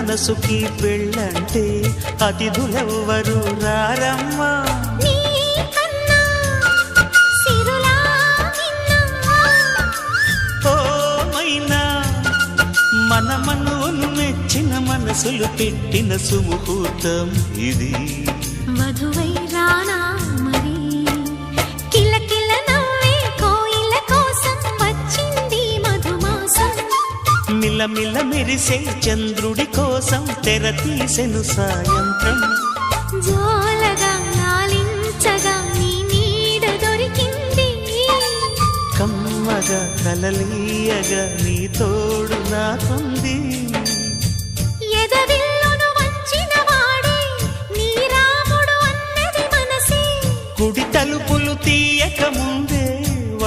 మనసుకి పెళ్ళంటే అతిథులెవ్వరు రారమ్మా. ఓ మైనా మన మనువును మెచ్చిన మనసులు పెట్టిన సుముహూర్తం ఇది. వధువై రానా మరి కిలకిల నవ్వే కోయిల కోసం వచ్చింది మధుమాసం. మిలమిల మెరిసే చంద్రుడి కోసం తెర తీసెను సాయంత్రం. జోలగా లాలించగా నీ నీడ దొరికింది. కమ్మగా కలలీయగా నీ తోడు నాకుంది. ఎదవిల్